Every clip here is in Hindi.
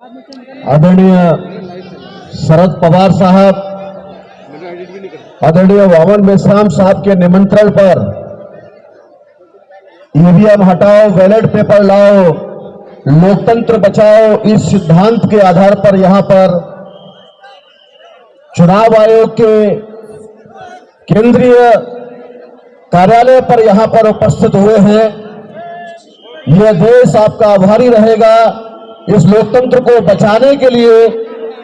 आदरणीय शरद पवार साहब, आदरणीय वामन मेश्राम साहब के निमंत्रण पर ईवीएम हटाओ, बैलेट पेपर लाओ, लोकतंत्र बचाओ, इस सिद्धांत के आधार पर यहां पर चुनाव आयोग के केंद्रीय कार्यालय पर यहां पर उपस्थित हुए हैं। यह देश आपका आभारी रहेगा। इस लोकतंत्र को बचाने के लिए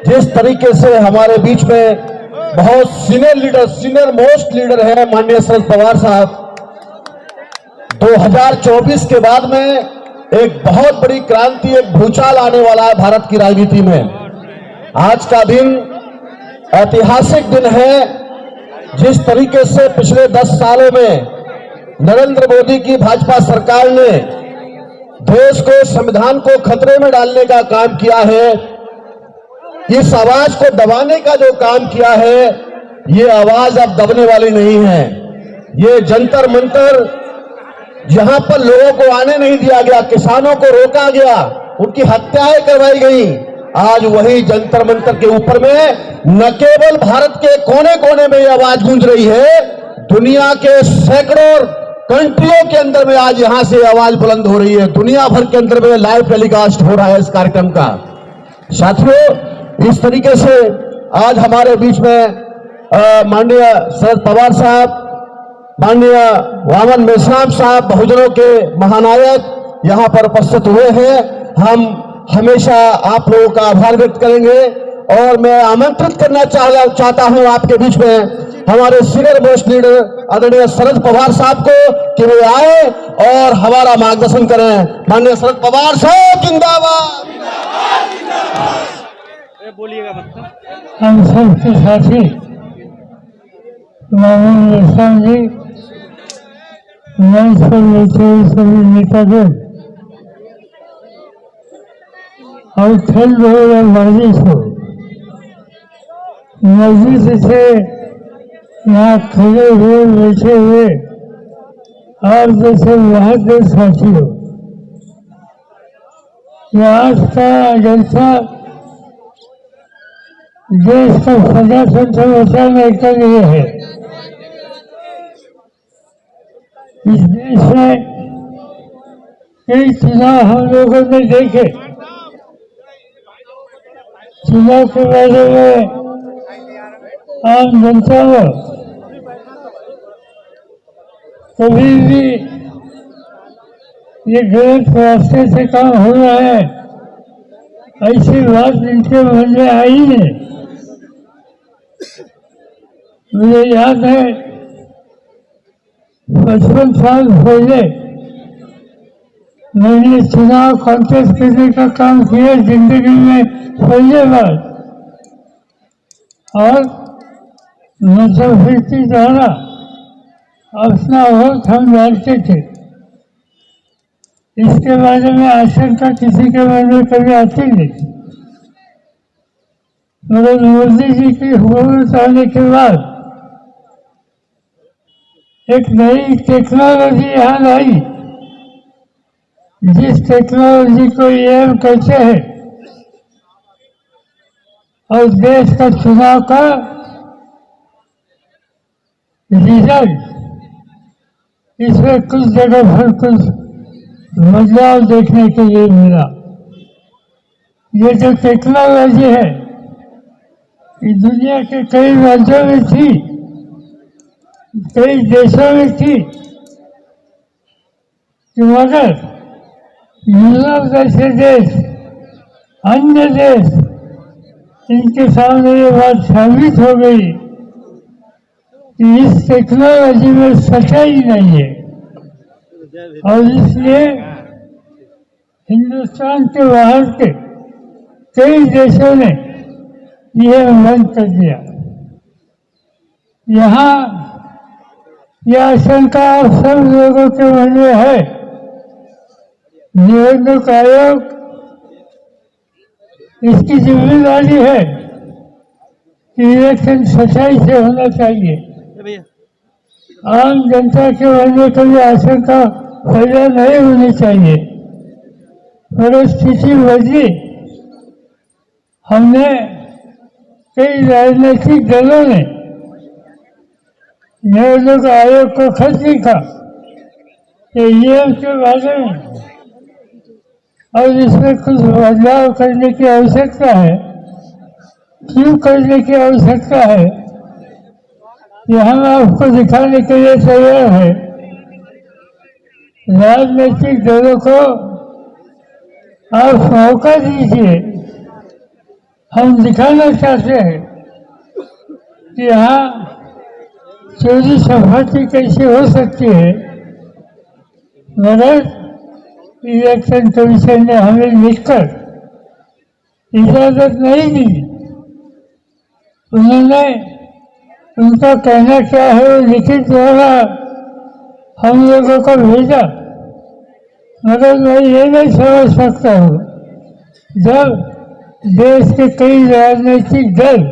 जिस तरीके से हमारे बीच में बहुत सीनियर मोस्ट लीडर है माननीय शरद पवार साहब, 2024 के बाद में एक बहुत बड़ी क्रांति, एक भूचाल आने वाला है भारत की राजनीति में। आज का दिन ऐतिहासिक दिन है। जिस तरीके से पिछले 10 सालों में नरेंद्र मोदी की भाजपा सरकार ने देश को, संविधान को खतरे में डालने का काम किया है, इस आवाज को दबाने का जो काम किया है, ये आवाज अब दबने वाली नहीं है। ये जंतर मंतर, जहां पर लोगों को आने नहीं दिया गया, किसानों को रोका गया, उनकी हत्याएं करवाई गई, आज वही जंतर मंतर के ऊपर में न केवल भारत के कोने कोने में यह आवाज गूंज रही है, दुनिया के सैकड़ों कंट्रियों के अंदर में आज यहां से आवाज बुलंद हो रही है। दुनिया भर के अंदर में लाइव टेलीकास्ट हो रहा है इस कार्यक्रम का। साथियों, इस तरीके से आज हमारे बीच में माननीय शरद पवार साहब, माननीय वामन मेश्राम साहब, बहुजनों के महानायक यहां पर उपस्थित हुए हैं। हम हमेशा आप लोगों का आभार व्यक्त करेंगे और मैं आमंत्रित करना चाहता हूं आपके बीच में हमारे सीनियर मोस्ट लीडर आदरणीय शरद पवार साहब को कि वे आए और हमारा मार्गदर्शन करें। माननीय शरद पवार साहब जिंदाबाद। बोलिएगा। हम सबके साथी वामन मेश्राम जी, मंच पर बैठे हुए सभी नेतागण और ठंड हो या बारिश हो, मस्जिद से यहाँ खड़े हुए, बैठे हुए और जैसे वहाँ के साथी हो, आज का जनता देश का प्रजातंत्र बचाने के लिए है। इस देश में कई चुनाव हम लोगों ने देखे। चुनाव के बारे में आम जनता को कभी भी ये गलत रास्ते से काम हो रहा है, ऐसी बात इनके मन में आई नहीं। मुझे याद है 55 साल पहले मैंने चुनाव कॉन्टेस्ट करने का काम किया जिंदगी में पहले बार, और मुजफ्फरपुर द्वारा अपना वोट हम डालते थे। इसके बारे में आशंका किसी के मन में कभी आती नहीं, मगर मोदी जी की हुकूमत आने के बाद एक नई टेक्नोलॉजी यहाँ आई, जिस टेक्नोलॉजी को ईवीएम कहते हैं, और देश का चुनाव का रिजल्ट, इसमें कुछ जगह पर कुछ बदलाव देखने के लिए मिला। ये जो टेक्नोलॉजी है, ये दुनिया के कई राज्यों में थी, कई देशों में थी, मगर यूरोप जैसे देश, अन्य देश, इनके सामने ये बात साबित हो गई कि इस टेक्नोलॉजी में सच्चाई नहीं है, और इसलिए हिंदुस्तान के बाहर के कई देशों ने यह बंद कर दिया। यहाँ यह आशंका आप सब लोगों के मन में है। निबंधक आयोग इसकी जिम्मेदारी है कि इलेक्शन सच्चाई से होना चाहिए। आम जनता के मन में कोई आशंका पैदा नहीं होनी चाहिए। परिस्थिति बदली हमने कई राजनीतिक दलों ने नियामक आयोग को खत लिखा कि ईवीएम के बारे में और इसमें कुछ बदलाव करने की आवश्यकता है। क्यों करने की आवश्यकता है ये हम आपको दिखाने के लिए तैयार है। राजनीतिक दलों को आप मौका दीजिए। हम दिखाना चाहते हैं कि यहाँ चोरी संपत्ति कैसे हो सकती है, मगर इलेक्शन कमीशन ने हमें लिखकर इजाजत नहीं दी। उन्होंने उनका कहना क्या है वो लिखित द्वारा हम लोगों को भेजा, मगर मैं ये नहीं समझ सकता हूँ जब देश के कई राजनीतिक दल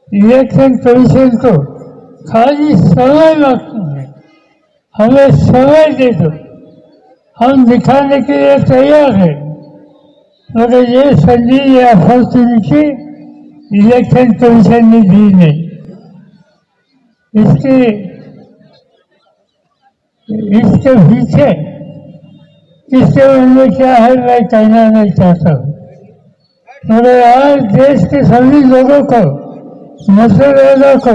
इलेक्शन कमीशन को खाली समय मांगते हैं, हमें समय दे दो, हम दिखाने के लिए तैयार हैं, मगर ये संधि या अपॉर्चुनिटी इलेक्शन कमीशन ने दी नहीं। इसके पीछे किसके मन में क्या है मैं कहना नहीं चाहता हूँ, मगर आज देश के सभी लोगों को, मतदाताओं को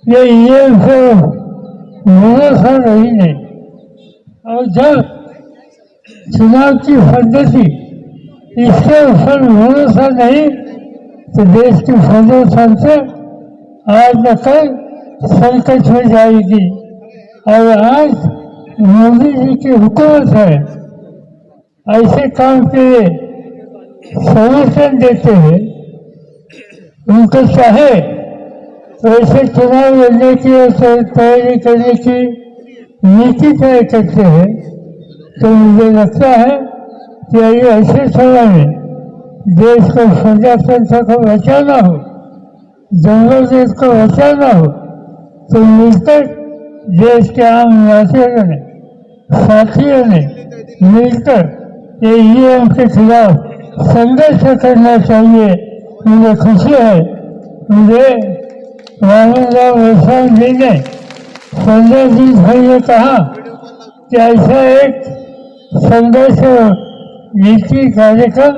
ये ईवीएम से भरोसा नहीं। और जब चुनाव की पद्धति इसके ऊपर भरोसा नहीं तो देश की फौजों से आज न कल संकट हो जाएगी। और आज मोदी जी की हुकूमत है, ऐसे काम के लिए समर्थन देते हैं। उनको चाहे तो ऐसे चुनाव लड़ने की और तैयारी करने की नीति तय करते हैं। तो मुझे लगता है कि ये ऐसे समय में देश को प्रजातंत्र को बचाना हो, जंगल देश को बचाना हो, तो मिलकर देश के आम नागरिकों ने, साथियों ने मिलकर ये ईवीएम के खिलाफ संघर्ष करना चाहिए। मुझे खुशी है, मुझे रामराव वैश्वान जी ने 15 दिन पहले कहा कि ऐसा एक संघर्ष नीति कार्यक्रम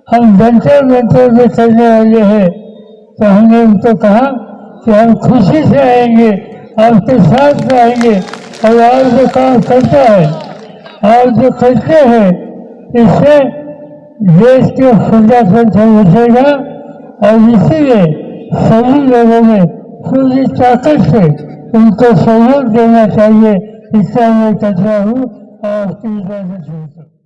हम जंतर मंतर में करने वाले हैं। तो हमने उनको कहा कि हम खुशी से आएंगे, आपके साथ आएंगे, और आप जो काम करता है, आप जो करते हैं, इससे देश के प्रजातंत्र बचेगा। और इसीलिए सभी लोगों ने पूरी ताकत से उनको सहयोग देना चाहिए। इससे मैं कहता हूँ आपकी इजाजत है।